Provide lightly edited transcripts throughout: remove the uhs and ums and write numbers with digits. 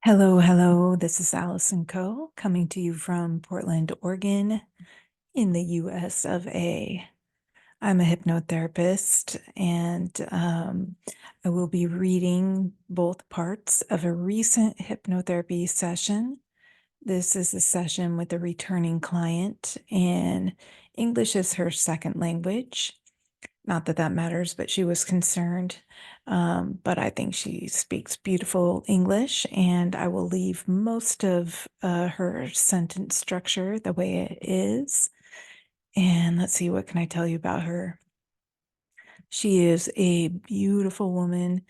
Hello, hello. This is Allison Co. coming to you from Portland, Oregon, in the US of A. I'm a hypnotherapist, and I will be reading both parts of a recent hypnotherapy session. This is a session with a returning client, and English is her second language. Not that that matters, but she was concerned. But I think she speaks beautiful English, and I will leave most of her sentence structure the way it is. And let's see, what can I tell you about her? She is a beautiful woman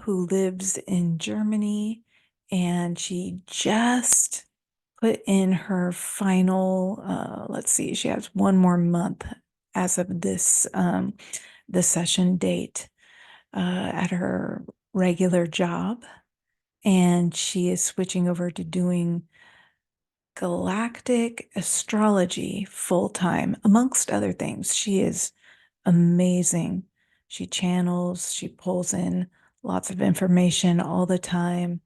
who lives in Germany, and she just put in her final, let's see, she has one more month as of this the session date at her regular job, and she is switching over to doing galactic astrology full time, amongst other things. She is amazing. She channels, she pulls in lots of information all the time.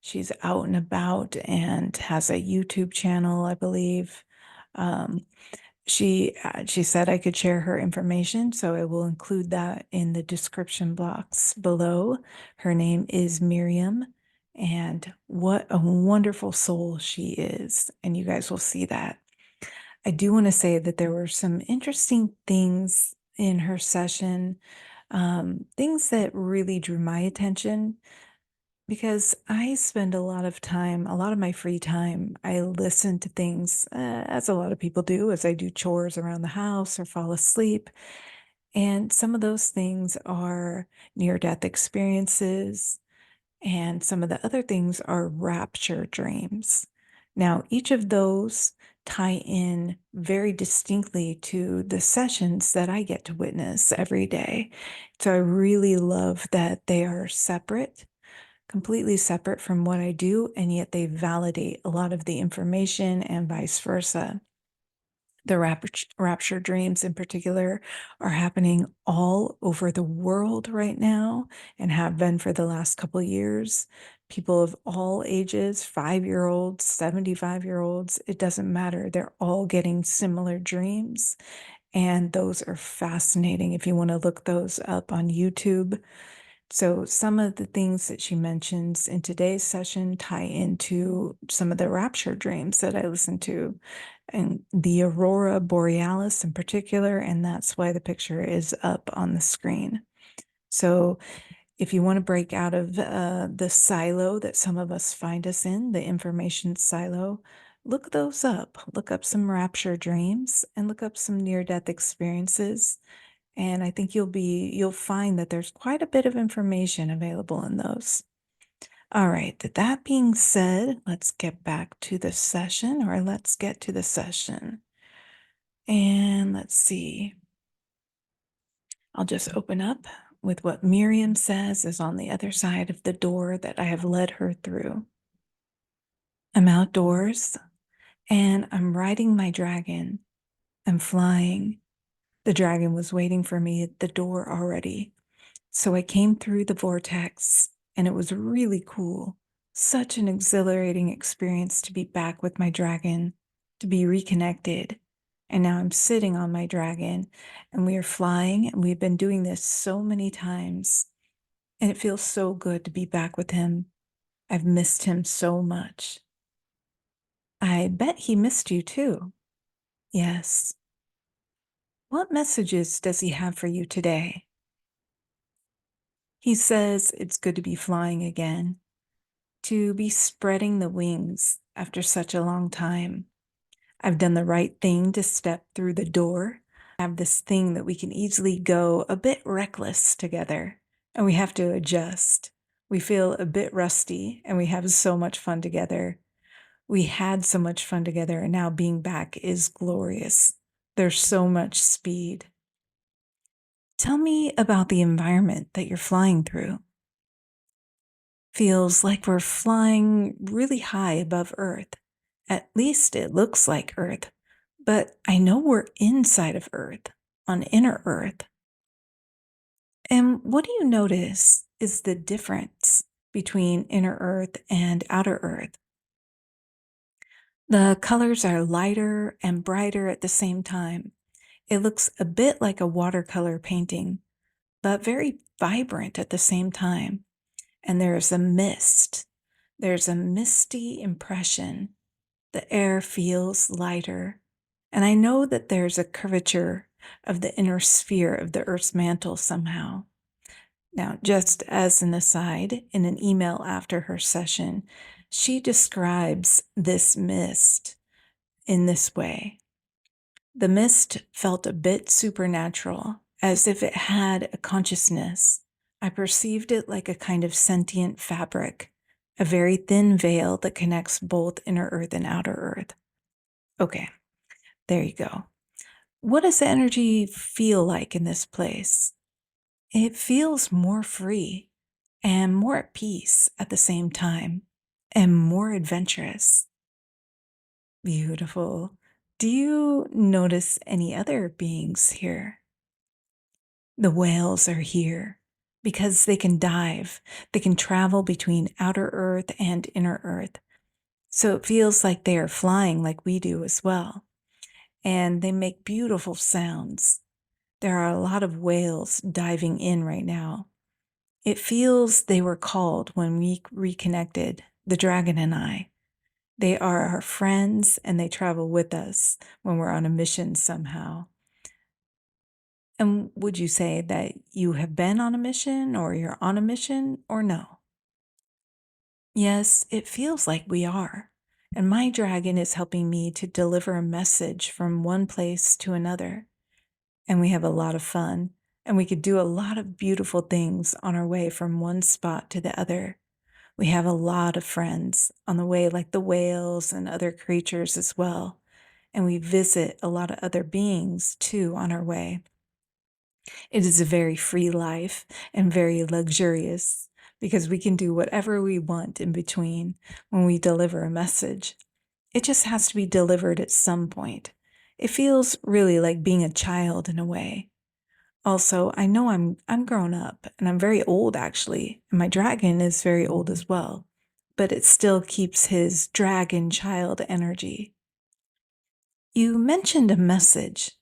She's out and about and has a YouTube channel, I believe. Um, she said I could share her information, so I will include that in the description box below. Her name is Miriam, and what a wonderful soul she is. And you guys will see that. I do want to say that there were some interesting things in her session, things that really drew my attention because I spend a lot of time, a lot of my free time, I listen to things, as a lot of people do, as I do chores around the house or fall asleep. And some of those things are near-death experiences, and some of the other things are rapture dreams. Now, each of those tie in very distinctly to the sessions that I get to witness every day. So I really love that they are separate, completely separate from what I do, and yet they validate a lot of the information and vice versa. The rapture dreams in particular are happening all over the world right now and have been for the last couple of years. People of all ages, 5-year-olds, 75-year-olds, it doesn't matter. They're all getting similar dreams. And those are fascinating if you want to look those up on YouTube. So some of the things that she mentions in today's session tie into some of the rapture dreams that I listened to, and the Aurora Borealis in particular, and that's why the picture is up on the screen. So if you want to break out of the silo that some of us find us in, the information silo, look those up. Look up some rapture dreams and look up some near-death experiences. And I think you'll find that there's quite a bit of information available in those. All right, that being said, let's get back to the session, or let's get to the session. And let's see. I'll just open up with what Miriam says is on the other side of the door that I have led her through. I'm outdoors and I'm riding my dragon. I'm flying. The dragon was waiting for me at the door already. So I came through the vortex, and it was really cool. Such an exhilarating experience to be back with my dragon, to be reconnected. And now I'm sitting on my dragon, and we are flying, and we've been doing this so many times. And it feels so good to be back with him. I've missed him so much. I bet he missed you too. Yes. What messages does he have for you today? He says it's good to be flying again, to be spreading the wings after such a long time. I've done the right thing to step through the door. I have this thing that we can easily go a bit reckless together, and we have to adjust. We feel a bit rusty, and we have so much fun together. We had so much fun together, and now being back is glorious. There's so much speed. Tell me about the environment that you're flying through. Feels like we're flying really high above Earth. At least it looks like Earth, but I know we're inside of Earth, on inner Earth. And what do you notice is the difference between inner earth and outer earth. The colors are lighter and brighter at the same time. It looks a bit like a watercolor painting, but very vibrant at the same time. And there's a mist. There's a misty impression. The air feels lighter. And I know that there's a curvature of the inner sphere of the Earth's mantle somehow. Now, just as an aside, in an email after her session, she describes this mist in this way. The mist felt a bit supernatural, as if it had a consciousness. I perceived it like a kind of sentient fabric, a very thin veil that connects both inner earth and outer earth. Okay, there you go. What does the energy feel like in this place? It feels more free and more at peace at the same time, and more adventurous. Beautiful. Do you notice any other beings here? The whales are here because they can dive. They can travel between outer earth and inner earth. So it feels like they are flying like we do as well. And they make beautiful sounds. There are a lot of whales diving in right now. It feels they were called when we reconnected, the dragon and I. They are our friends and they travel with us when we're on a mission somehow. And would you say that you have been on a mission or you're on a mission or no? Yes, it feels like we are. And my dragon is helping me to deliver a message from one place to another. And we have a lot of fun. And we could do a lot of beautiful things on our way from one spot to the other. We have a lot of friends on the way, like the whales and other creatures as well. And we visit a lot of other beings too on our way. It is a very free life and very luxurious because we can do whatever we want in between when we deliver a message. It just has to be delivered at some point. It feels really like being a child in a way. Also, I know I'm grown up and I'm very old actually, and my dragon is very old as well, but it still keeps his dragon child energy. You mentioned a message.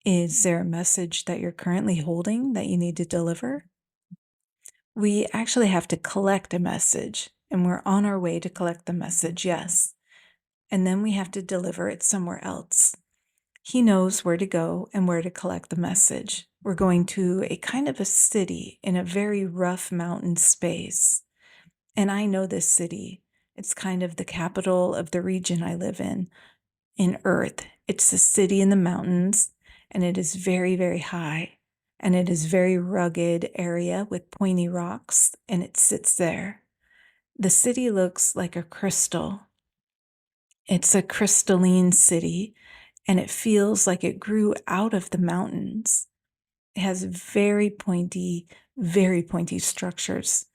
Is there a message that you're currently holding that you need to deliver? We actually have to collect a message, and we're on our way to collect the message, yes. And then we have to deliver it somewhere else. He knows where to go and where to collect the message. We're going to a kind of a city in a very rough mountain space. And I know this city. It's kind of the capital of the region I live in Earth. It's a city in the mountains, and it is very, very high. And it is very rugged area with pointy rocks, and it sits there. The city looks like a crystal. It's a crystalline city, and it feels like it grew out of the mountains. It has very pointy structures,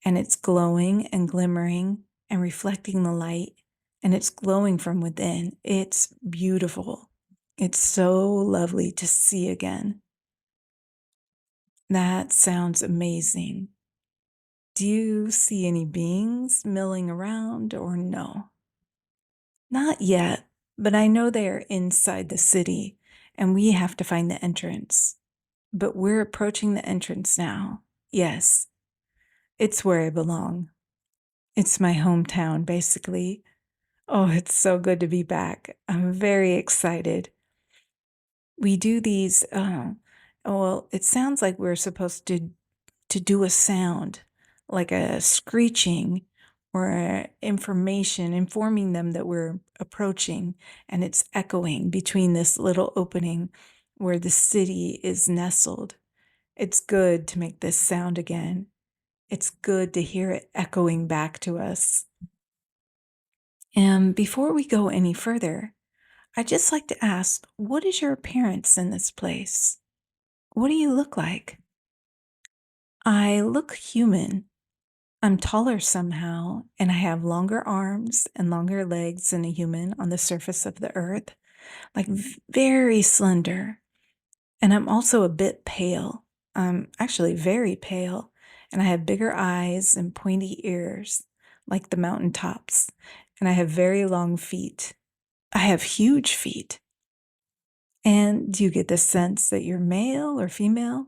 and it's glowing and glimmering and reflecting the light, and it's glowing from within. It's beautiful. It's so lovely to see again. That sounds amazing. Do you see any beings milling around or no? Not yet, but I know they are inside the city and we have to find the entrance. But we're approaching the entrance now. Yes, it's where I belong. It's my hometown, basically. Oh, it's so good to be back. I'm very excited. We do these, well, it sounds like we're supposed to do a sound, like a screeching or information, informing them that we're approaching, and it's echoing between this little opening where the city is nestled. It's good to make this sound again. It's good to hear it echoing back to us. And before we go any further, I'd just like to ask, what is your appearance in this place? What do you look like? I look human. I'm taller somehow, and I have longer arms and longer legs than a human on the surface of the earth, like very slender. And I'm also a bit pale. I'm actually very pale, And I have bigger eyes and pointy ears, like the mountain tops. And I have very long feet. I have huge feet. And do you get the sense that you're male or female?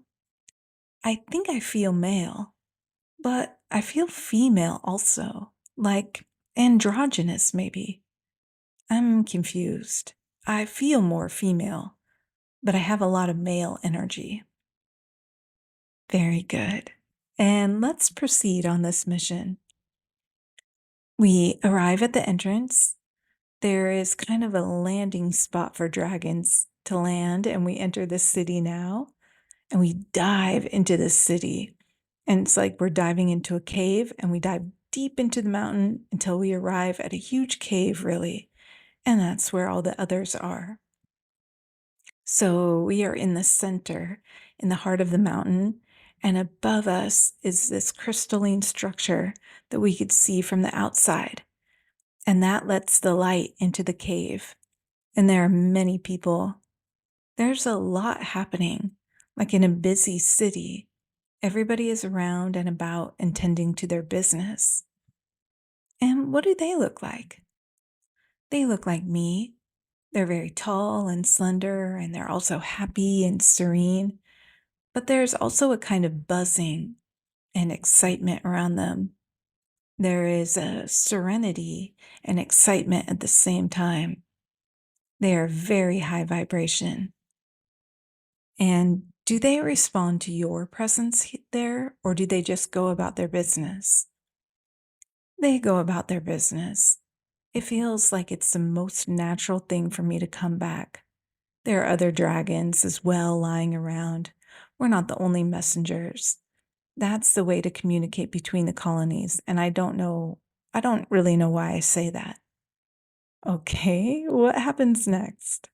I think I feel male, but I feel female also, like androgynous maybe. I'm confused. I feel more female, but I have a lot of male energy. Very good. And let's proceed on this mission. We arrive at the entrance. There is kind of a landing spot for dragons to land, and we enter the city now, and we dive into the city. And it's like we're diving into a cave, and we dive deep into the mountain until we arrive at a huge cave, really. And that's where all the others are. So we are in the center, in the heart of the mountain, and above us is this crystalline structure that we could see from the outside. And that lets the light into the cave. And there are many people. There's a lot happening, like in a busy city. Everybody is around and about and tending to their business. And what do they look like? They look like me. They're very tall and slender, and they're also happy and serene. But there's also a kind of buzzing and excitement around them. There is a serenity and excitement at the same time. They are very high vibration. And do they respond to your presence there, or do they just go about their business? They go about their business. It feels like it's the most natural thing for me to come back. There are other dragons as well lying around. We're not the only messengers. That's the way to communicate between the colonies, and I don't really know why I say that. Okay, what happens next?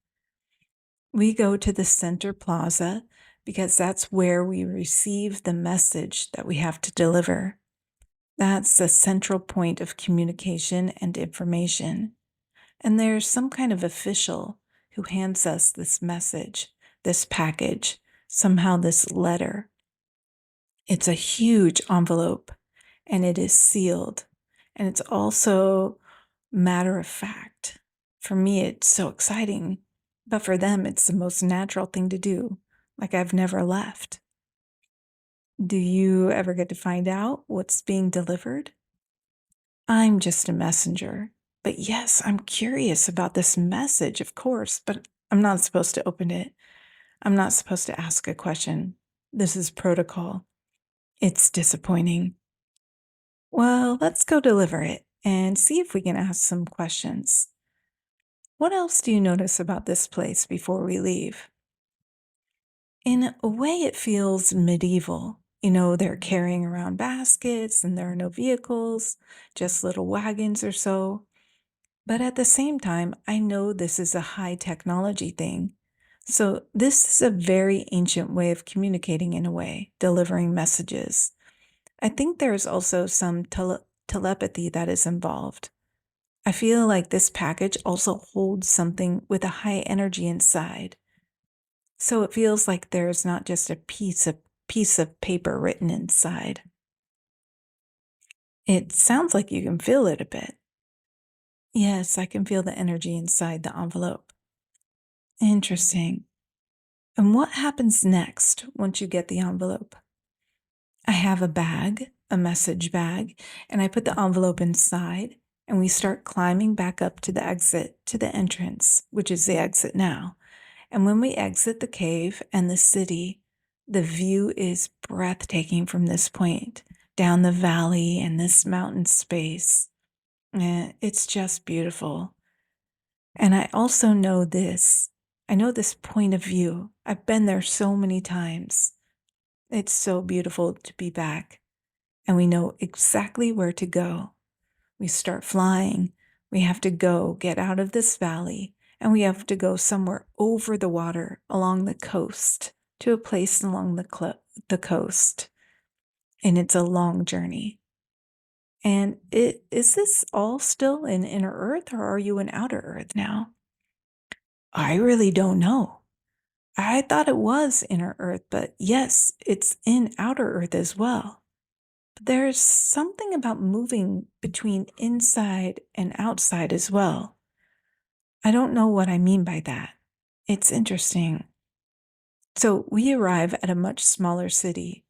We go to the center plaza because that's where we receive the message that we have to deliver. That's the central point of communication and information. And there's some kind of official who hands us this message, this package, somehow this letter. It's a huge envelope and it is sealed. And it's also matter of fact. For me, it's so exciting, but for them, it's the most natural thing to do. Like I've never left. Do you ever get to find out what's being delivered? I'm just a messenger. But yes, I'm curious about this message, of course, but I'm not supposed to open it. I'm not supposed to ask a question. This is protocol. It's disappointing. Well, let's go deliver it and see if we can ask some questions. What else do you notice about this place before we leave? In a way, it feels medieval. They're carrying around baskets and there are no vehicles, just little wagons or so. But at the same time, I know this is a high technology thing. So this is a very ancient way of communicating in a way, delivering messages. I think there's also some telepathy that is involved. I feel like this package also holds something with a high energy inside. So it feels like there's not just a piece of paper written inside. It sounds like you can feel it a bit. Yes, I can feel the energy inside the envelope. Interesting. And what happens next once you get the envelope? I have a bag, a message bag, and I put the envelope inside, and we start climbing back up to the exit, to the entrance, which is the exit now. And when we exit the cave and the city, the view is breathtaking from this point, down the valley and this mountain space. It's just beautiful. And I also know this. I know this point of view. I've been there so many times. It's so beautiful to be back. And we know exactly where to go. We start flying. We have to go get out of this valley, and we have to go somewhere over the water along the coast to a place along the coast. And it's a long journey. And is this all still in inner earth, or are you in outer earth now? I really don't know. I thought it was inner earth, but yes, it's in outer earth as well. there's something about moving between inside and outside as well. I don't know what I mean by that. It's interesting. So we arrive at a much smaller city.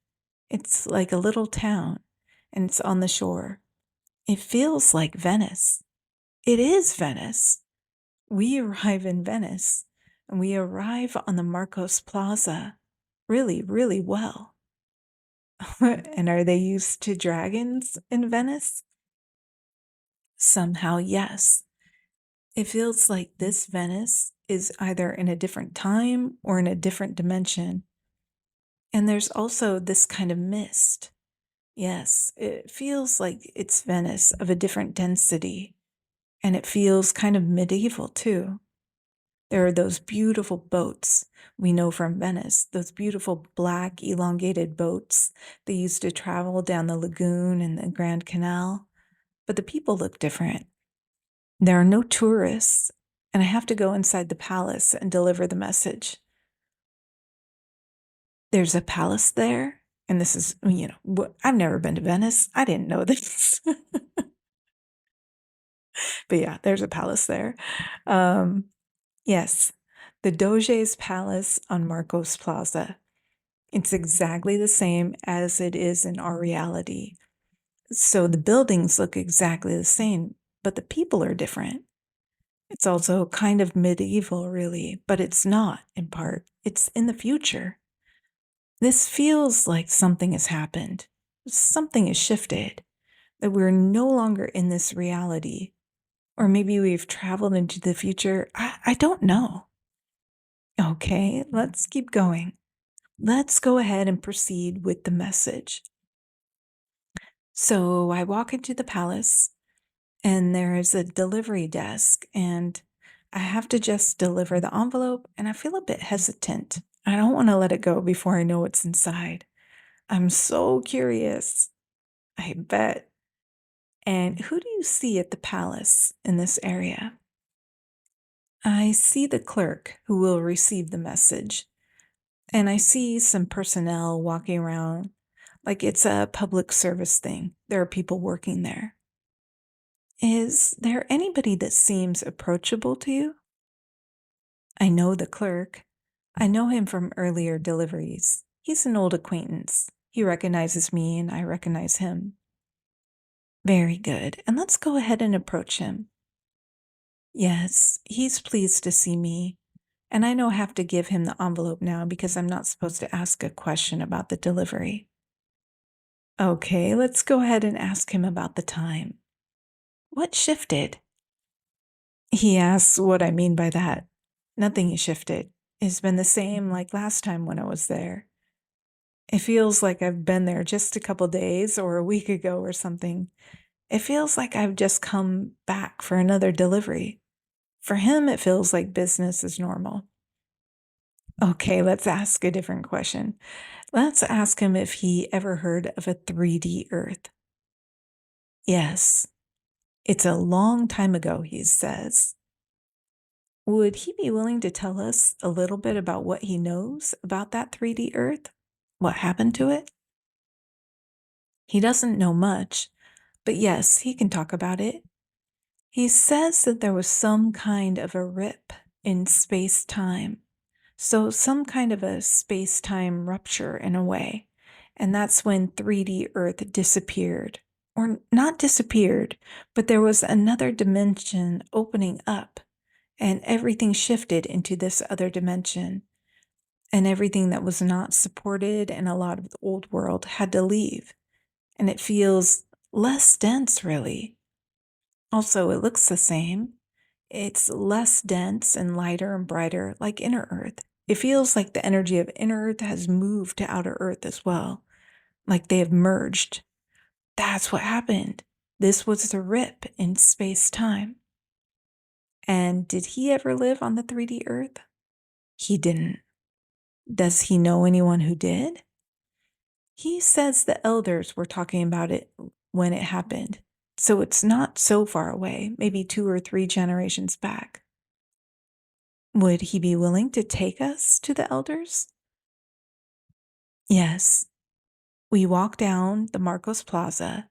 It's like a little town, and it's on the shore. It feels like Venice. It is Venice. We arrive in Venice, and we arrive on the Marcos Plaza really, really well. And are they used to dragons in Venice? Somehow, yes. It feels like this Venice is either in a different time or in a different dimension. And there's also this kind of mist. Yes, it feels like it's Venice of a different density. And it feels kind of medieval too. There are those beautiful boats we know from Venice, those beautiful black elongated boats they used to travel down the lagoon and the Grand Canal. But the people look different. There are no tourists, and I have to go inside the palace and deliver the message. There's a palace there, and this is, I've never been to Venice. I didn't know this. But yeah, there's a palace there. Yes, the Doge's Palace on Marcos Plaza. It's exactly the same as it is in our reality. So the buildings look exactly the same, but the people are different. It's also kind of medieval, really, but it's not in part. It's in the future. This feels like something has happened. Something has shifted, that we're no longer in this reality. Or maybe we've traveled into the future. I don't know. Okay, let's keep going. Let's go ahead and proceed with the message. So I walk into the palace, and there is a delivery desk, and I have to just deliver the envelope, and I feel a bit hesitant. I don't want to let it go before I know what's inside. I'm so curious. I bet. And who do you see at the palace in this area? I see the clerk who will receive the message, and I see some personnel walking around like it's a public service thing. There are people working there. Is there anybody that seems approachable to you? I know the clerk. I know him from earlier deliveries. He's an old acquaintance. He recognizes me and I recognize him. Very good. And let's go ahead and approach him. Yes, he's pleased to see me. And I know I have to give him the envelope now because I'm not supposed to ask a question about the delivery. Okay, let's go ahead and ask him about the time. What shifted? He asks what I mean by that. Nothing has shifted. It's been the same like last time when I was there. It feels like I've been there just a couple days or a week ago or something. It feels like I've just come back for another delivery. For him, it feels like business is normal. Okay, let's ask a different question. Let's ask him if he ever heard of a 3D Earth. Yes, it's a long time ago, he says. Would he be willing to tell us a little bit about what he knows about that 3D Earth? What happened to it? He doesn't know much, but yes, he can talk about it. He says that there was some kind of a rip in space-time. So some kind of a space-time rupture in a way. And that's when 3D Earth disappeared. Or not disappeared, but there was another dimension opening up, and everything shifted into this other dimension. And everything that was not supported in a lot of the old world had to leave. And it feels less dense, really. Also, it looks the same. It's less dense and lighter and brighter, like inner Earth. It feels like the energy of inner Earth has moved to outer Earth as well, like they have merged. That's what happened. This was the rip in space-time. And did he ever live on the 3D Earth? He didn't. Does he know anyone who did? He says the elders were talking about it when it happened. So it's not so far away, maybe 2 or 3 generations back. Would he be willing to take us to the elders? Yes. We walk down the Marcos Plaza,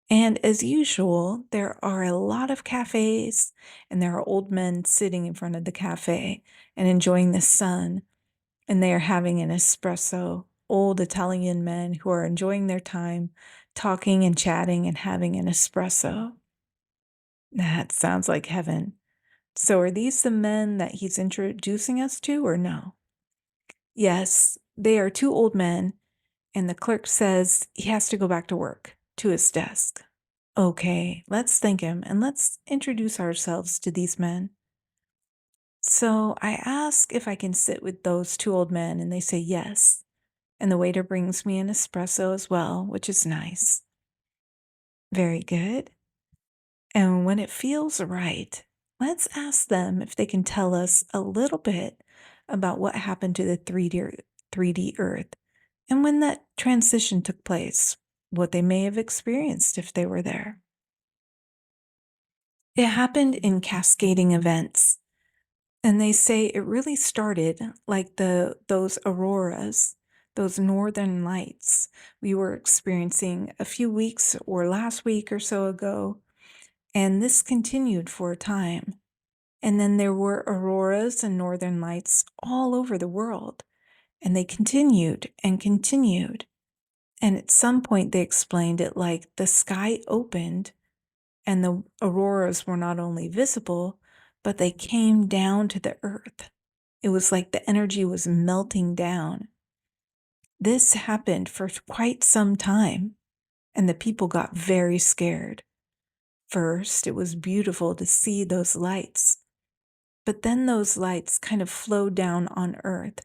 and as usual, there are a lot of cafes, and there are old men sitting in front of the cafe and enjoying the sun, and they are having an espresso. Old Italian men who are enjoying their time, talking and chatting and having an espresso. That sounds like heaven. So, are these the men that he's introducing us to, or no? Yes, they are two old men, and the clerk says he has to go back to work, to his desk. Okay, let's thank him and let's introduce ourselves to these men. So I ask if I can sit with those two old men, and they say yes. And the waiter brings me an espresso as well, which is nice. Very good. And when it feels right, let's ask them if they can tell us a little bit about what happened to the 3D Earth and when that transition took place, what they may have experienced if they were there. It happened in cascading events, and they say it really started like those auroras, those northern lights we were experiencing a few weeks or last week or so ago, and this continued for a time. And then there were auroras and northern lights all over the world, and they continued and continued. And at some point, they explained it like the sky opened and the auroras were not only visible, but they came down to the earth. It was like the energy was melting down. This happened for quite some time, and the people got very scared. First, it was beautiful to see those lights, but then those lights kind of flowed down on earth.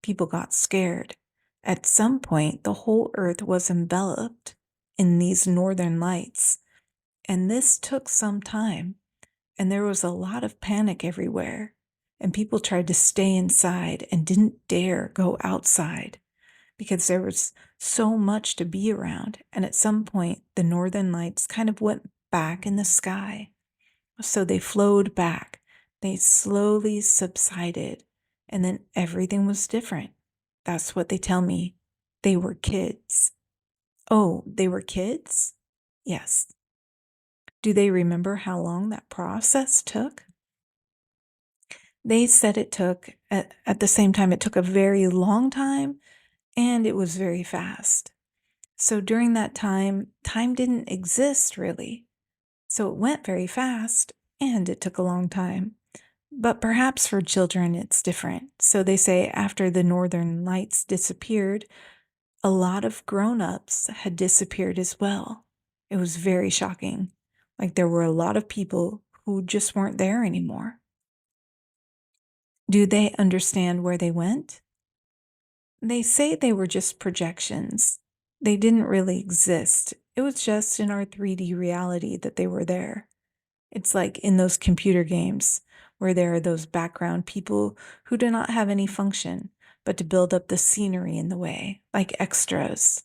People got scared. At some point, the whole earth was enveloped in these northern lights, and this took some time, and there was a lot of panic everywhere, and people tried to stay inside and didn't dare go outside because there was so much to be around. And at some point, the northern lights kind of went back in the sky. So they flowed back. They slowly subsided, and then everything was different. That's what they tell me. They were kids. Oh, they were kids? Yes. Do they remember how long that process took? They said it took, at the same time, it took a very long time and it was very fast. So during that time didn't exist really. So it went very fast and it took a long time. But perhaps for children it's different. So they say after the northern lights disappeared, a lot of grown-ups had disappeared as well. It was very shocking. Like there were a lot of people who just weren't there anymore. Do they understand where they went? They say they were just projections. They didn't really exist. It was just in our 3D reality that they were there. It's like in those computer games where there are those background people who do not have any function but to build up the scenery in the way, like extras.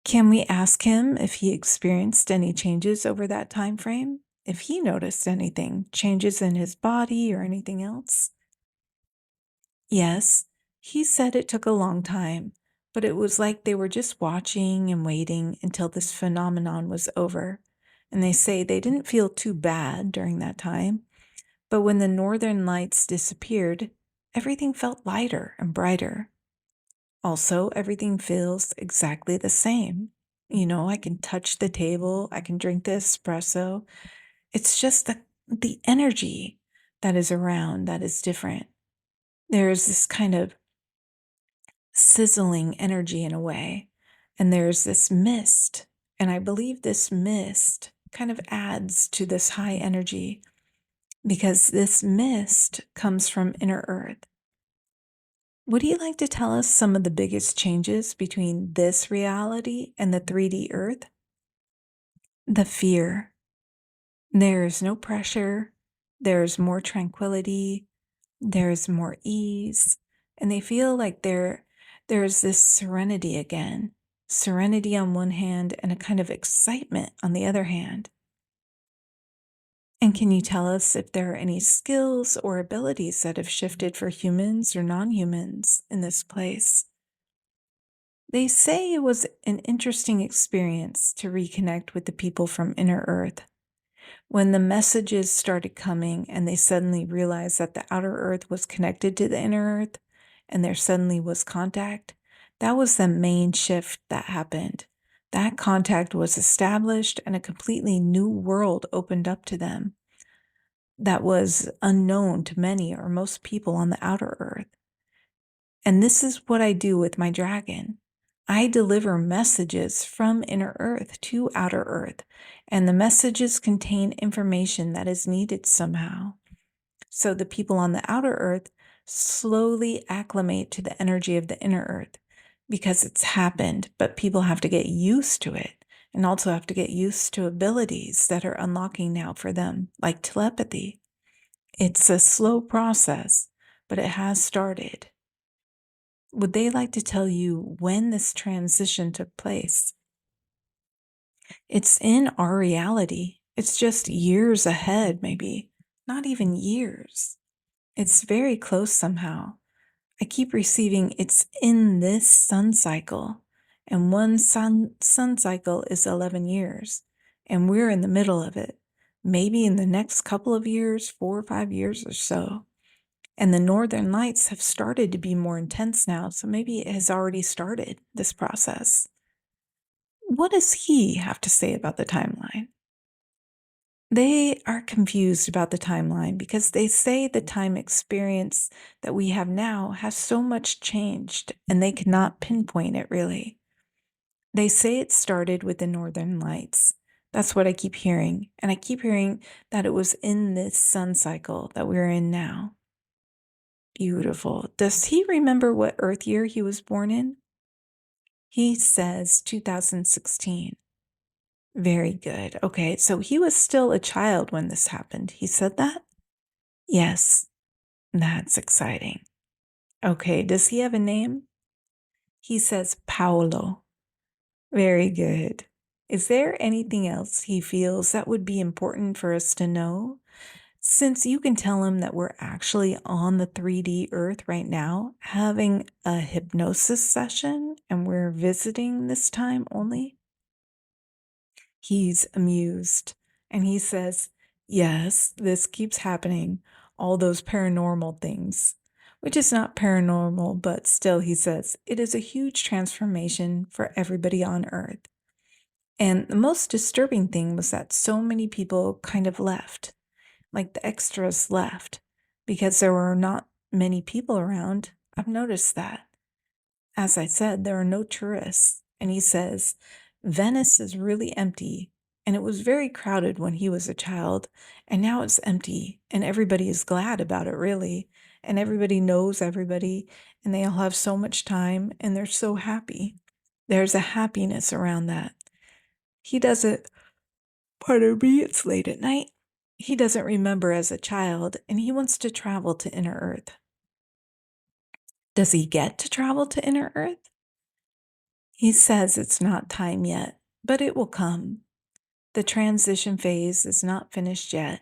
Can we ask him if he experienced any changes over that time frame? If he noticed anything, changes in his body or anything else? Yes, he said it took a long time, but it was like they were just watching and waiting until this phenomenon was over. And they say they didn't feel too bad during that time, but when the northern lights disappeared, everything felt lighter and brighter. Also, everything feels exactly the same. I can touch the table, I can drink the espresso. It's just the energy that is around that is different. There's this kind of sizzling energy in a way, and there's this mist, and I believe this mist kind of adds to this high energy because this mist comes from inner earth. Would you like to tell us some of the biggest changes between this reality and the 3D earth? The fear. There is no pressure, there's more tranquility, there's more ease, and they feel like there's this serenity again. Serenity on one hand and a kind of excitement on the other hand. And can you tell us if there are any skills or abilities that have shifted for humans or non-humans in this place? They say it was an interesting experience to reconnect with the people from Inner Earth. When the messages started coming and they suddenly realized that the outer earth was connected to the inner earth and there suddenly was contact, that was the main shift that happened. That contact was established and a completely new world opened up to them that was unknown to many or most people on the outer earth. And this is what I do with my dragon. I deliver messages from inner earth to outer earth, and the messages contain information that is needed somehow. So the people on the outer earth slowly acclimate to the energy of the inner earth because it's happened, but people have to get used to it and also have to get used to abilities that are unlocking now for them, like telepathy. It's a slow process, but it has started. Would they like to tell you when this transition took place? It's in our reality. It's just years ahead, maybe, not even years. It's very close somehow. I keep receiving it's in this sun cycle, and one sun cycle is 11 years, and we're in the middle of it. Maybe in the next couple of years, 4 or 5 years or so. And the northern lights have started to be more intense now, so maybe it has already started this process. What does he have to say about the timeline? They are confused about the timeline because they say the time experience that we have now has so much changed and they cannot pinpoint it really. They say it started with the northern lights. That's what I keep hearing. And I keep hearing that it was in this sun cycle that we're in now. Beautiful. Does he remember what Earth year he was born in? He says 2016. Very good. Okay, so he was still a child when this happened. He said that? Yes, that's exciting. Okay, does he have a name? He says Paolo. Very good. Is there anything else he feels that would be important for us to know? Since you can tell him that we're actually on the 3D Earth right now, having a hypnosis session, and we're visiting this time only, he's amused and he says, yes, this keeps happening, all those paranormal things, which is not paranormal, but still, he says, it is a huge transformation for everybody on Earth. And the most disturbing thing was that so many people kind of left. Like the extras left because there were not many people around. I've noticed that. As I said, there are no tourists. And he says, Venice is really empty. And it was very crowded when he was a child. And now it's empty. And everybody is glad about it, really. And everybody knows everybody. And they all have so much time. And they're so happy. There's a happiness around that. He doesn't, pardon me, it's late at night. He doesn't remember as a child, and he wants to travel to Inner Earth. Does he get to travel to Inner Earth? He says it's not time yet, but it will come. The transition phase is not finished yet.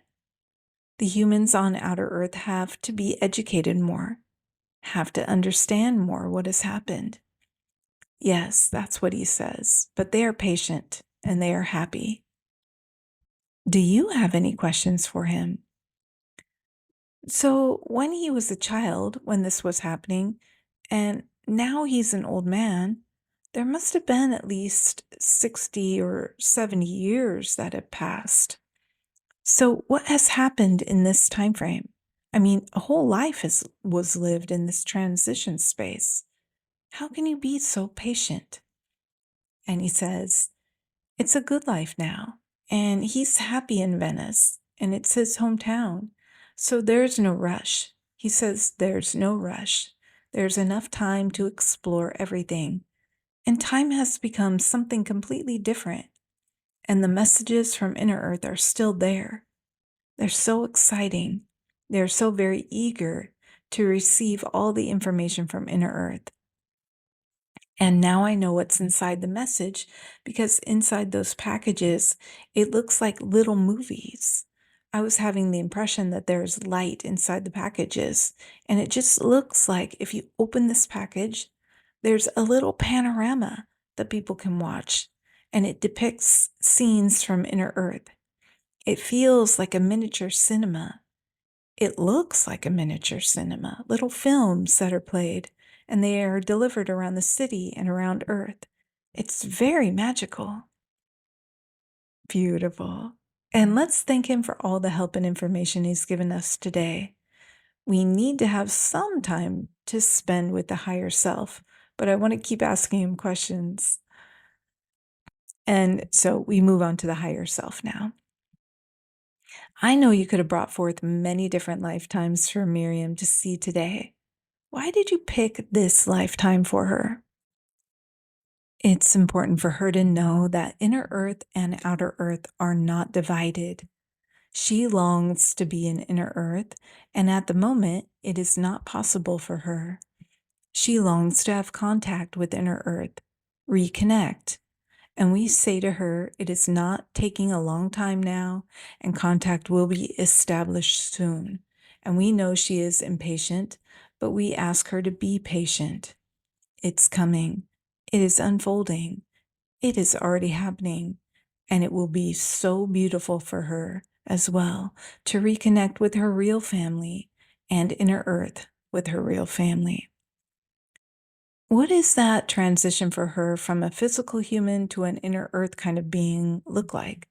The humans on Outer Earth have to be educated more, have to understand more what has happened. Yes, that's what he says, but they are patient and they are happy. Do you have any questions for him? So, when he was a child, when this was happening, and now he's an old man, there must have been at least 60 or 70 years that have passed. So, what has happened in this time frame? I mean, a whole life was lived in this transition space. How can you be so patient? And he says, it's a good life now. And he's happy in Venice, and it's his hometown. So there's no rush. He says there's no rush. There's enough time to explore everything. And time has become something completely different. And the messages from Inner Earth are still there. They're so exciting. They're so very eager to receive all the information from Inner Earth. And now I know what's inside the message because inside those packages, it looks like little movies. I was having the impression that there's light inside the packages, and it just looks like if you open this package, There's a little panorama that people can watch, and it depicts scenes from inner Earth. It feels like a miniature cinema. It looks like a miniature cinema, little films that are played, and they are delivered around the city and around Earth. It's very magical. Beautiful. And let's thank him for all the help and information he's given us today. We need to have some time to spend with the higher self, but I want to keep asking him questions. And so we move on to the higher self now. I know you could have brought forth many different lifetimes for Miriam to see today. Why did you pick this lifetime for her? It's important for her to know that inner earth and outer earth are not divided. She longs to be in inner earth, and at the moment, it is not possible for her. She longs to have contact with inner earth, reconnect. And we say to her, it is not taking a long time now, and contact will be established soon. And we know she is impatient, but we ask her to be patient. It's coming. It is unfolding. It is already happening. And it will be so beautiful for her as well to reconnect with her real family and inner earth with her real family. What is that transition for her from a physical human to an inner earth kind of being look like?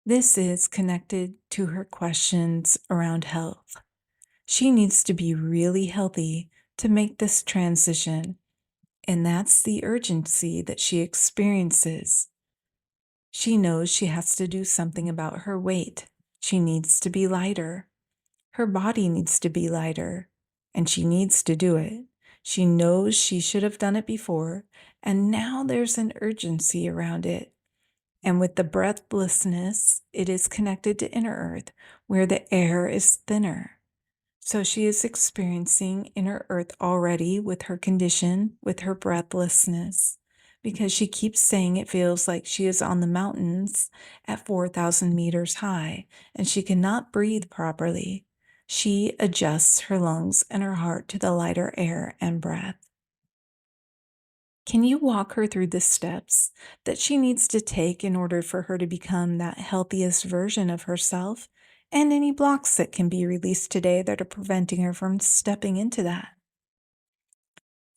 This is connected to her questions around health. She needs to be really healthy to make this transition, and that's the urgency that she experiences. She knows she has to do something about her weight. She needs to be lighter. Her body needs to be lighter, and she needs to do it. She knows she should have done it before, and now there's an urgency around it. And with the breathlessness, it is connected to inner earth, where the air is thinner. So she is experiencing inner earth already with her condition, with her breathlessness, because she keeps saying it feels like she is on the mountains at 4,000 meters high, and she cannot breathe properly. She adjusts her lungs and her heart to the lighter air and breath. Can you walk her through the steps that she needs to take in order for her to become that healthiest version of herself, and any blocks that can be released today that are preventing her from stepping into that?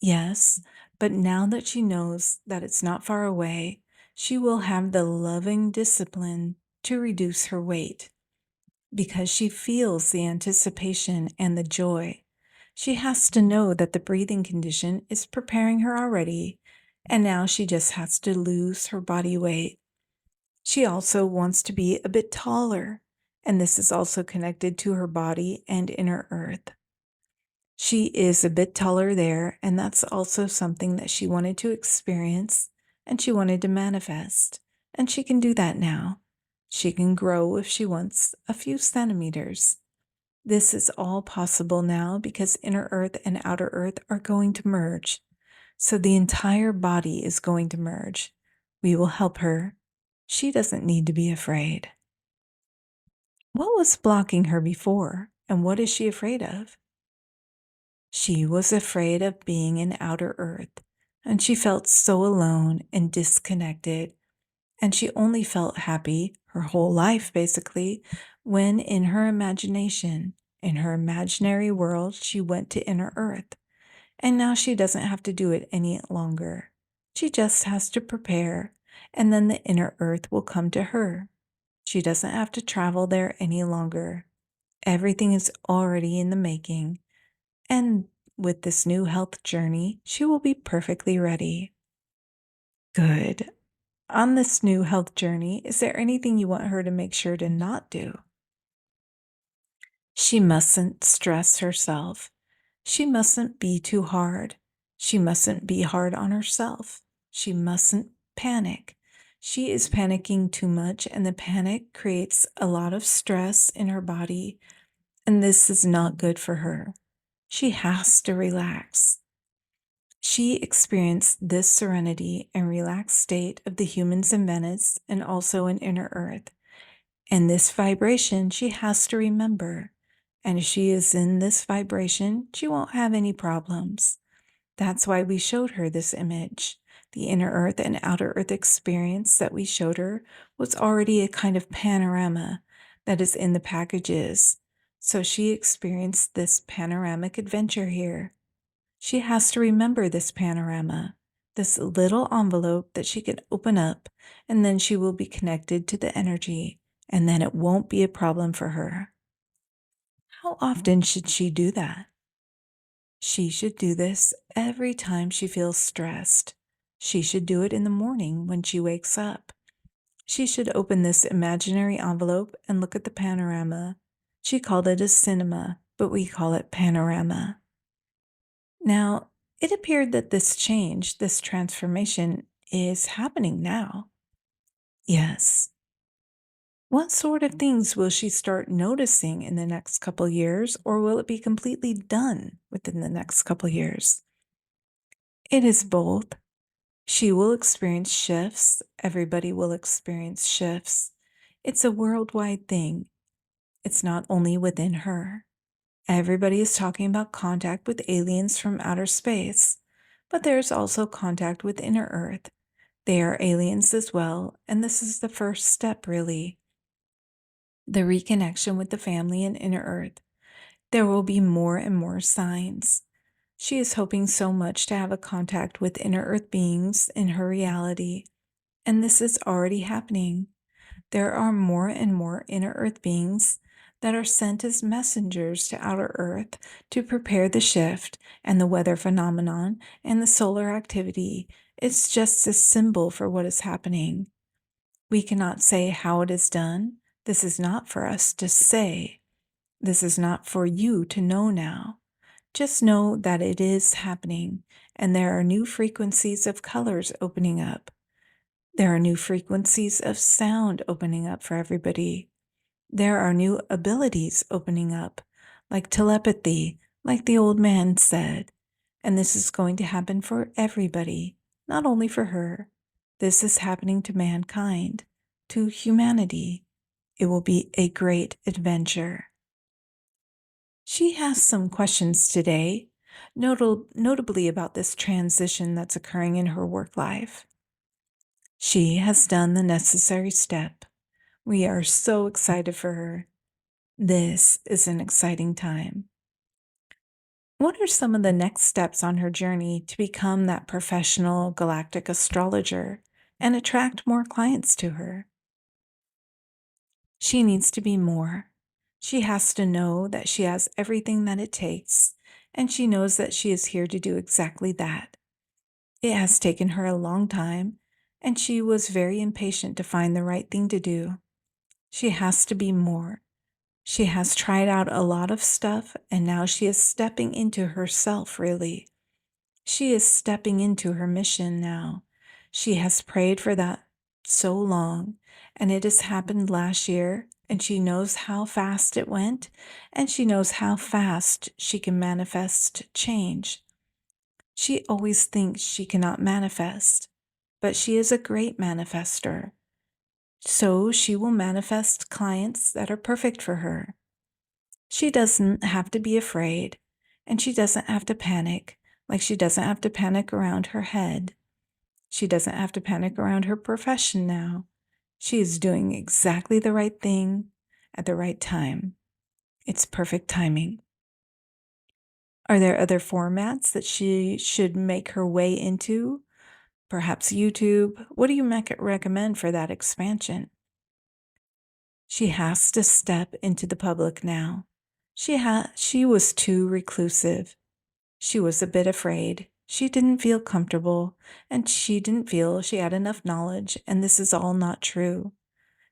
Yes, but now that she knows that it's not far away, she will have the loving discipline to reduce her weight because she feels the anticipation and the joy. She has to know that the breathing condition is preparing her already, and now she just has to lose her body weight. She also wants to be a bit taller, and this is also connected to her body and inner earth. She is a bit taller there, and that's also something that she wanted to experience and she wanted to manifest, and she can do that now. She can grow if she wants a few centimeters. This is all possible now because inner earth and outer earth are going to merge. So the entire body is going to merge. We will help her. She doesn't need to be afraid. What was blocking her before, and what is she afraid of? She was afraid of being in outer earth, and she felt so alone and disconnected. And she only felt happy her whole life, basically, when in her imagination, in her imaginary world, she went to inner earth. And now she doesn't have to do it any longer. She just has to prepare, and then the inner earth will come to her. She doesn't have to travel there any longer. Everything is already in the making. And with this new health journey, she will be perfectly ready. Good. On this new health journey, is there anything you want her to make sure to not do? She mustn't stress herself. She mustn't be too hard. She mustn't be hard on herself. She mustn't panic. She is panicking too much, and the panic creates a lot of stress in her body, and this is not good for her. She has to relax. She experienced this serenity and relaxed state of the humans in Venice and also in inner earth. And this vibration she has to remember. And if she is in this vibration, she won't have any problems. That's why we showed her this image. The inner earth and outer earth experience that we showed her was already a kind of panorama that is in the packages. So she experienced this panoramic adventure here. She has to remember this panorama, this little envelope that she can open up, and then she will be connected to the energy, and then it won't be a problem for her. How often should she do that? She should do this every time she feels stressed. She should do it in the morning when she wakes up. She should open this imaginary envelope and look at the panorama. She called it a cinema, but we call it panorama. Now, it appeared that this change, this transformation, is happening now. Yes. What sort of things will she start noticing in the next couple years, or will it be completely done within the next couple years? It is both. She will experience shifts. Everybody will experience shifts. It's a worldwide thing. It's not only within her. Everybody is talking about contact with aliens from outer space, but there's also contact with inner Earth. They are aliens as well, and this is the first step, really. The reconnection with the family and inner Earth. There will be more and more signs. She is hoping so much to have a contact with inner Earth beings in her reality, and this is already happening. There are more and more inner Earth beings that are sent as messengers to outer Earth to prepare the shift and the weather phenomenon and the solar activity. It's just a symbol for what is happening. We cannot say how it is done. This is not for us to say. This is not for you to know now. Just know that it is happening, and there are new frequencies of colors opening up. There are new frequencies of sound opening up for everybody. There are new abilities opening up, like telepathy, like the old man said. And this is going to happen for everybody, not only for her. This is happening to mankind, to humanity. It will be a great adventure. She has some questions today, notably about this transition that's occurring in her work life. She has done the necessary step. We are so excited for her. This is an exciting time. What are some of the next steps on her journey to become that professional galactic astrologer and attract more clients to her? She needs to be more. She has to know that she has everything that it takes, and she knows that she is here to do exactly that. It has taken her a long time, and she was very impatient to find the right thing to do. She has to be more. She has tried out a lot of stuff, and now she is stepping into herself, really. She is stepping into her mission now. She has prayed for that so long, and it has happened last year, and she knows how fast it went, and she knows how fast she can manifest change. She always thinks she cannot manifest, but she is a great manifester. So she will manifest clients that are perfect for her. She doesn't have to be afraid, and she doesn't have to panic, like she doesn't have to panic around her head. She doesn't have to panic around her profession now. She is doing exactly the right thing at the right time. It's perfect timing. Are there other formats that she should make her way into? Perhaps YouTube? What do you recommend for that expansion? She has to step into the public now. She was too reclusive. She was a bit afraid. She didn't feel comfortable, and she didn't feel she had enough knowledge, and this is all not true.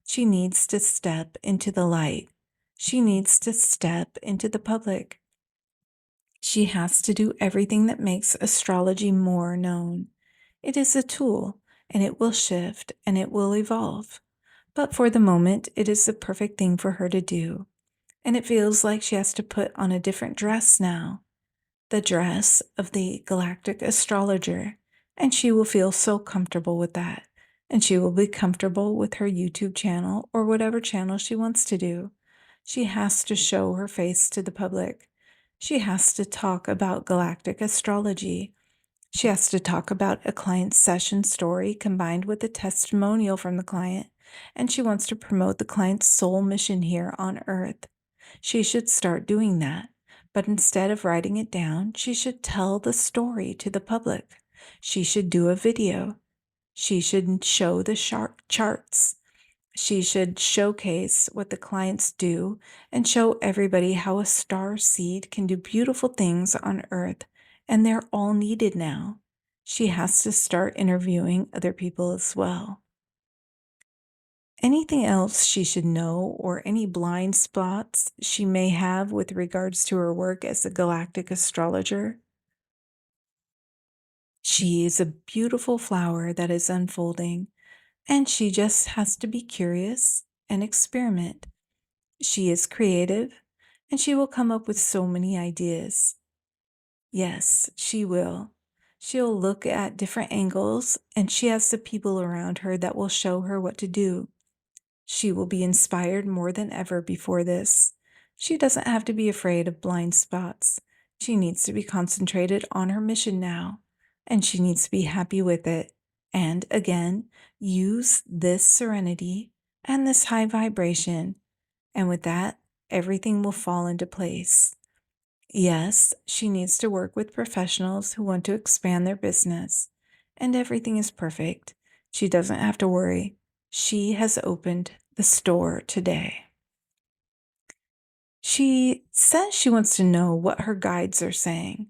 She needs to step into the light. She needs to step into the public. She has to do everything that makes astrology more known. It is a tool, and it will shift, and it will evolve. But for the moment, it is the perfect thing for her to do. And it feels like she has to put on a different dress now, the dress of the galactic astrologer, and she will feel so comfortable with that. And she will be comfortable with her YouTube channel or whatever channel she wants to do. She has to show her face to the public. She has to talk about galactic astrology. She has to talk about a client's session story combined with a testimonial from the client, and she wants to promote the client's soul mission here on Earth. She should start doing that, but instead of writing it down, she should tell the story to the public. She should do a video. She should show the charts. She should showcase what the clients do and show everybody how a star seed can do beautiful things on Earth, and they're all needed now. She has to start interviewing other people as well. Anything else she should know, or any blind spots she may have with regards to her work as a galactic astrologer? She is a beautiful flower that is unfolding, and she just has to be curious and experiment. She is creative, and she will come up with so many ideas. Yes, she will. She'll look at different angles, and she has the people around her that will show her what to do. She will be inspired more than ever before this. She doesn't have to be afraid of blind spots. She needs to be concentrated on her mission now, and she needs to be happy with it. And again, use this serenity and this high vibration. And with that, everything will fall into place. Yes, she needs to work with professionals who want to expand their business, and everything is perfect. She doesn't have to worry. She has opened the store today. She says she wants to know what her guides are saying.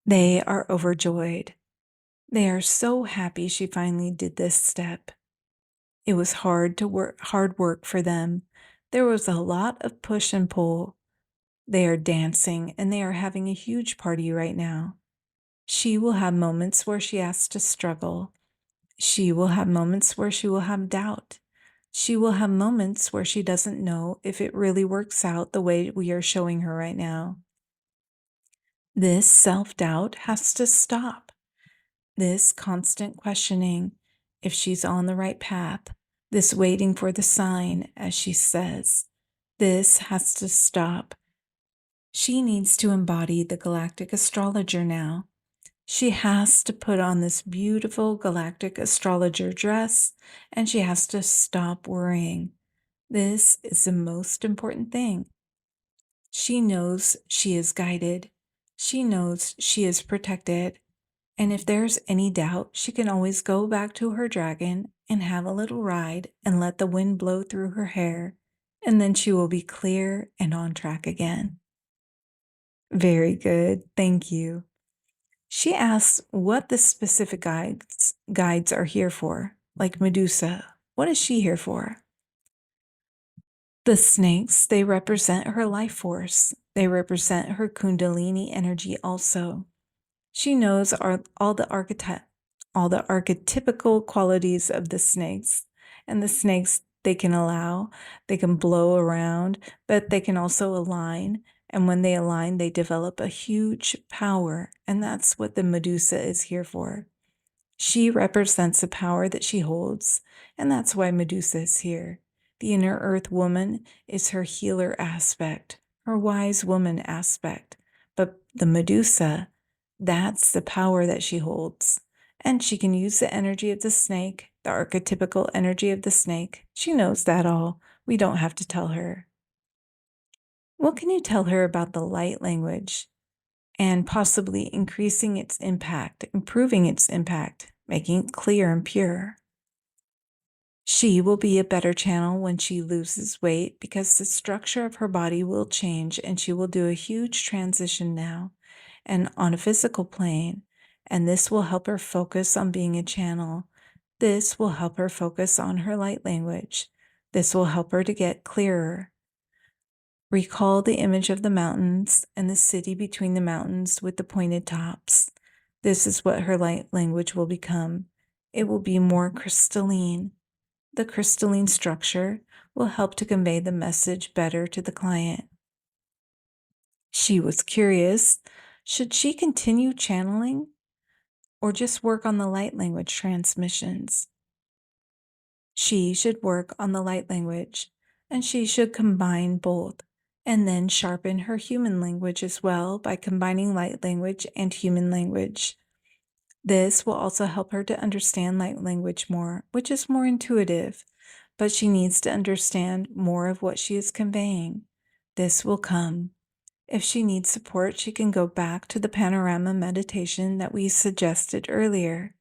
They are overjoyed. They are so happy she finally did this step. It was hard work for them. There was a lot of push and pull. They are dancing and they are having a huge party right now. She will have moments where she has to struggle. She will have moments where she will have doubt. She will have moments where she doesn't know if it really works out the way we are showing her right now. This self-doubt has to stop. This constant questioning if she's on the right path, this waiting for the sign, as she says, this has to stop. She needs to embody the galactic astrologer now. She has to put on this beautiful galactic astrologer dress, and she has to stop worrying. This is the most important thing. She knows she is guided. She knows she is protected. And if there's any doubt, she can always go back to her dragon and have a little ride and let the wind blow through her hair, and then she will be clear and on track again. Very good. Thank you. She asks what the specific guides are here for, like Medusa. What is she here for? The snakes, they represent her life force. They represent her Kundalini energy also. She knows all the archetypical qualities of the snakes. And the snakes, they can blow around, but they can also align. And when they align, they develop a huge power. And that's what the Medusa is here for. She represents the power that she holds. And that's why Medusa is here. The inner earth woman is her healer aspect, her wise woman aspect. But the Medusa, that's the power that she holds. And she can use the energy of the snake, the archetypical energy of the snake. She knows that all. We don't have to tell her. What can you tell her about the light language and possibly increasing its impact, improving its impact, making it clear and pure? She will be a better channel when she loses weight because the structure of her body will change and she will do a huge transition now and on a physical plane. And this will help her focus on being a channel. This will help her focus on her light language. This will help her to get clearer. Recall the image of the mountains and the city between the mountains with the pointed tops. This is what her light language will become. It will be more crystalline. The crystalline structure will help to convey the message better to the client. She was curious, should she continue channeling or just work on the light language transmissions? She should work on the light language, and she should combine both. and then sharpen her human language as well by combining light language and human language. This will also help her to understand light language more, which is more intuitive, but she needs to understand more of what she is conveying. This will come. If she needs support, she can go back to the panorama meditation that we suggested earlier.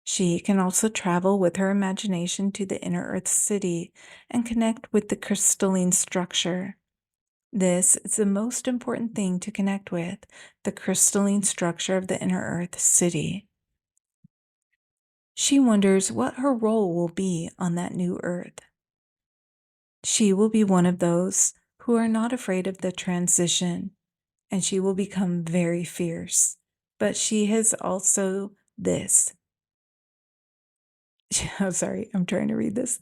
She can also travel with her imagination to the inner earth city and connect with the crystalline structure. This is the most important thing to connect with, the crystalline structure of the inner earth city. She wonders what her role will be on that new earth. She will be one of those who are not afraid of the transition, and she will become very fierce. But she has also this. Oh, sorry, I'm trying to read this.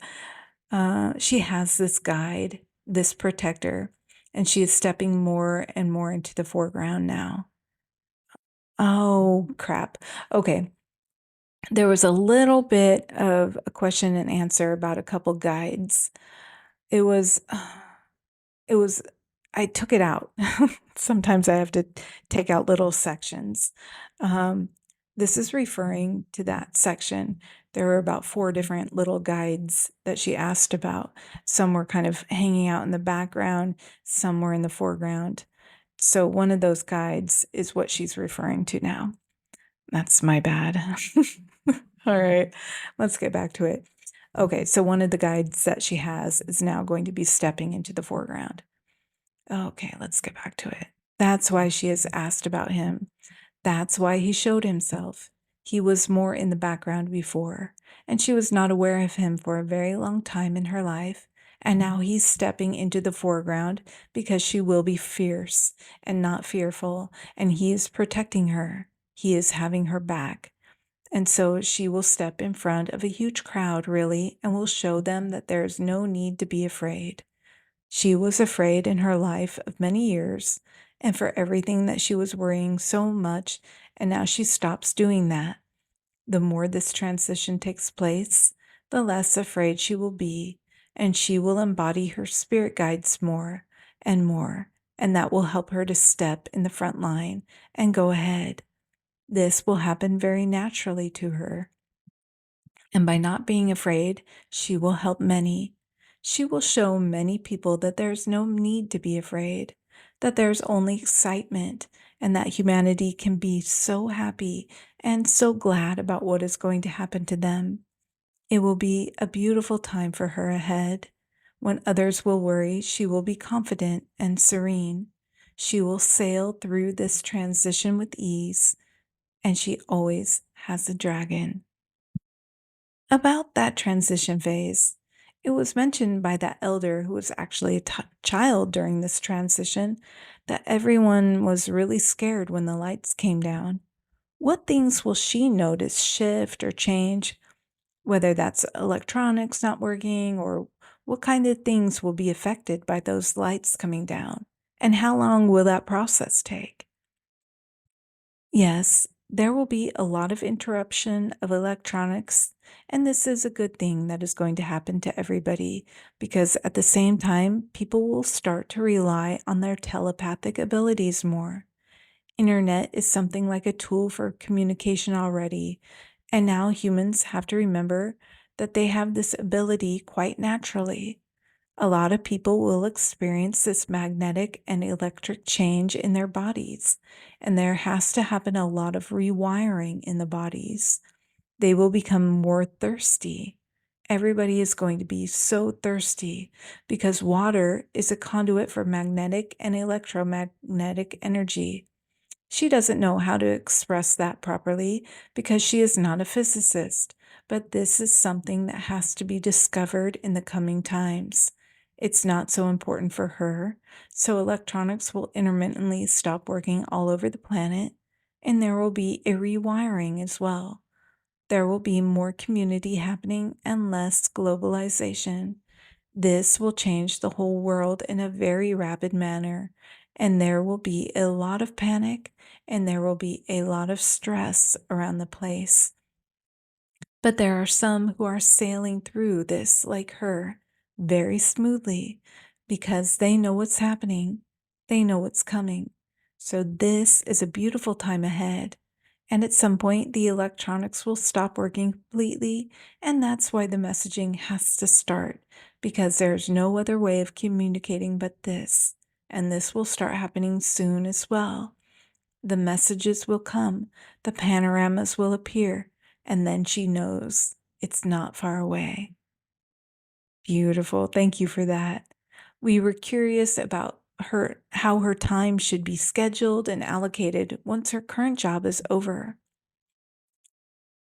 She has this guide, this protector, and she is stepping more and more into the foreground now. Oh, crap. Okay. There was a little bit of a question and answer about a couple guides. It was, it was, I took it out. Sometimes I have to take out little sections. This is referring to that section. There were about 4 different little guides that she asked about. Some were kind of hanging out in the background, some were in the foreground. So one of those guides is what she's referring to now. That's my bad. All right, let's get back to it. Okay, so one of the guides that she has is now going to be stepping into the foreground. Okay, let's get back to it. That's why she has asked about him. That's why he showed himself. He was more in the background before, and she was not aware of him for a very long time in her life. And now he's stepping into the foreground because she will be fierce and not fearful, and he is protecting her. He is having her back. And so she will step in front of a huge crowd, really, and will show them that there is no need to be afraid. She was afraid in her life of many years and for everything that she was worrying so much, and now she stops doing that. The more this transition takes place, the less afraid she will be, and she will embody her spirit guides more and more, and that will help her to step in the front line and go ahead. This will happen very naturally to her. And by not being afraid, she will help many. She will show many people that there's no need to be afraid, that there's only excitement, and that humanity can be so happy and so glad about what is going to happen to them. It will be a beautiful time for her ahead. When others will worry, she will be confident and serene. She will sail through this transition with ease, and she always has a dragon. About that transition phase, it was mentioned by that elder who was actually a child during this transition that everyone was really scared when the lights came down. What things will she notice shift or change, whether that's electronics not working or what kind of things will be affected by those lights coming down? And how long will that process take? Yes, there will be a lot of interruption of electronics, and this is a good thing that is going to happen to everybody because at the same time, people will start to rely on their telepathic abilities more. Internet is something like a tool for communication already, and now humans have to remember that they have this ability quite naturally. A lot of people will experience this magnetic and electric change in their bodies, and there has to happen a lot of rewiring in the bodies. They will become more thirsty. Everybody is going to be so thirsty because water is a conduit for magnetic and electromagnetic energy. She doesn't know how to express that properly because she is not a physicist, but this is something that has to be discovered in the coming times. It's not so important for her, so electronics will intermittently stop working all over the planet, and there will be a rewiring as well. There will be more community happening and less globalization. This will change the whole world in a very rapid manner, and there will be a lot of panic and there will be a lot of stress around the place. But there are some who are sailing through this like her very smoothly because they know what's happening. They know what's coming. So this is a beautiful time ahead. And at some point, the electronics will stop working completely. And that's why the messaging has to start, because there's no other way of communicating but this. And this will start happening soon as well. The messages will come, the panoramas will appear, and then she knows it's not far away. Beautiful. Thank you for that. We were curious about how her time should be scheduled and allocated once her current job is over.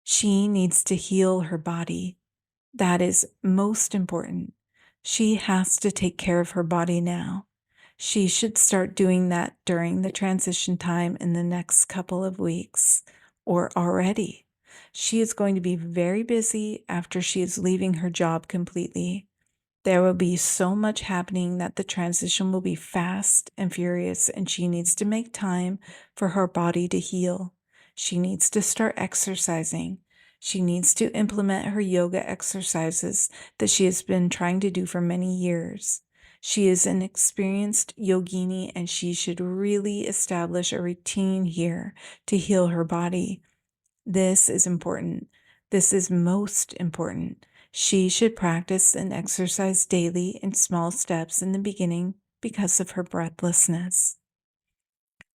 She needs to heal her body. That is most important. She has to take care of her body now. She should start doing that during the transition time in the next couple of weeks or already. She is going to be very busy after she is leaving her job completely. There will be so much happening that the transition will be fast and furious, and she needs to make time for her body to heal. She needs to start exercising. She needs to implement her yoga exercises that she has been trying to do for many years. She is an experienced yogini, and she should really establish a routine here to heal her body. This is important. This is most important. She should practice and exercise daily in small steps in the beginning because of her breathlessness.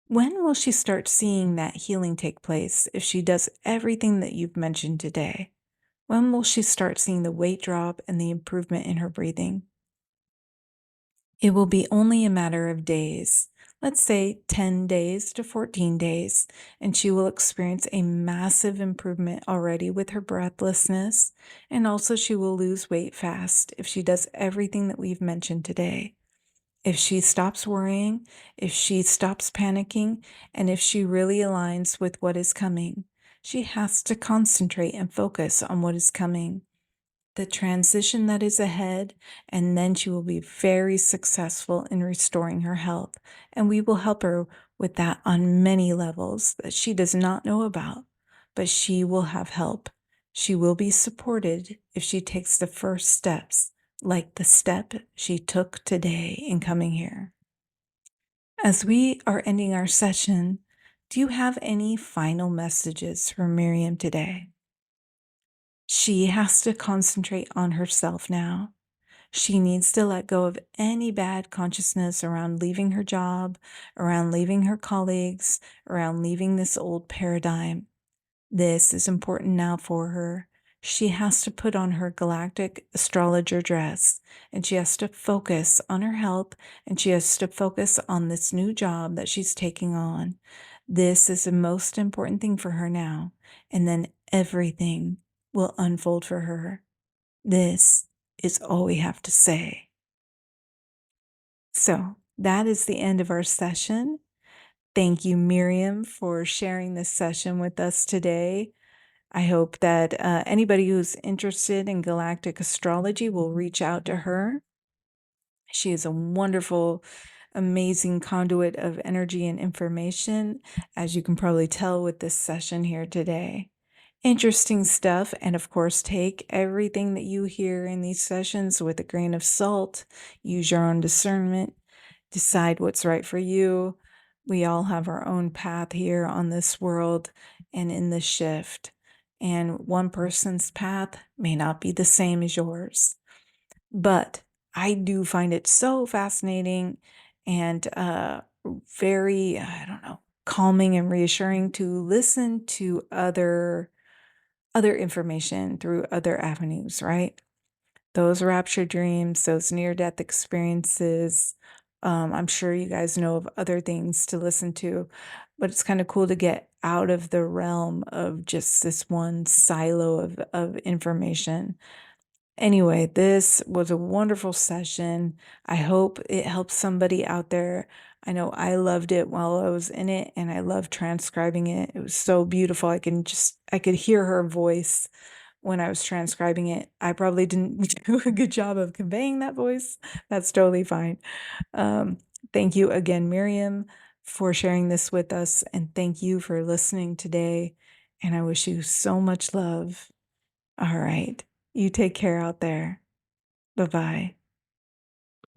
When will she start seeing that healing take place if she does everything that you've mentioned today? When will she start seeing the weight drop and the improvement in her breathing? It will be only a matter of days, let's say 10 days to 14 days, and she will experience a massive improvement already with her breathlessness, and also she will lose weight fast if she does everything that we've mentioned today. If she stops worrying, if she stops panicking, and if she really aligns with what is coming, she has to concentrate and focus on what is coming, the transition that is ahead, and then she will be very successful in restoring her health. And we will help her with that on many levels that she does not know about, but she will have help. She will be supported if she takes the first steps, like the step she took today in coming here. As we are ending our session, do you have any final messages for Miriam today? She has to concentrate on herself now. She needs to let go of any bad consciousness around leaving her job, around leaving her colleagues, around leaving this old paradigm. This is important now for her. She has to put on her galactic astrologer dress, and she has to focus on her health, and she has to focus on this new job that she's taking on. This is the most important thing for her now, and then everything will unfold for her. This is all we have to say. So that is the end of our session. Thank you, Miriam, for sharing this session with us today. I hope that anybody who's interested in galactic astrology will reach out to her. She is a wonderful, amazing conduit of energy and information, as you can probably tell with this session here today. Interesting stuff, and of course, take everything that you hear in these sessions with a grain of salt. Use your own discernment. Decide what's right for you. We all have our own path here on this world and in this shift. And one person's path may not be the same as yours. But I do find it so fascinating and very, I don't know, calming and reassuring to listen to other information through other avenues, right? Those rapture dreams, those near-death experiences. I'm sure you guys know of other things to listen to, but it's kind of cool to get out of the realm of just this one silo of information. Anyway, this was a wonderful session. I hope it helps somebody out there. I know I loved it while I was in it, and I loved transcribing it. It was so beautiful. I could hear her voice when I was transcribing it. I probably didn't do a good job of conveying that voice. That's totally fine. Thank you again, Miriam, for sharing this with us, and thank you for listening today. And I wish you so much love. All right. You take care out there. Bye-bye.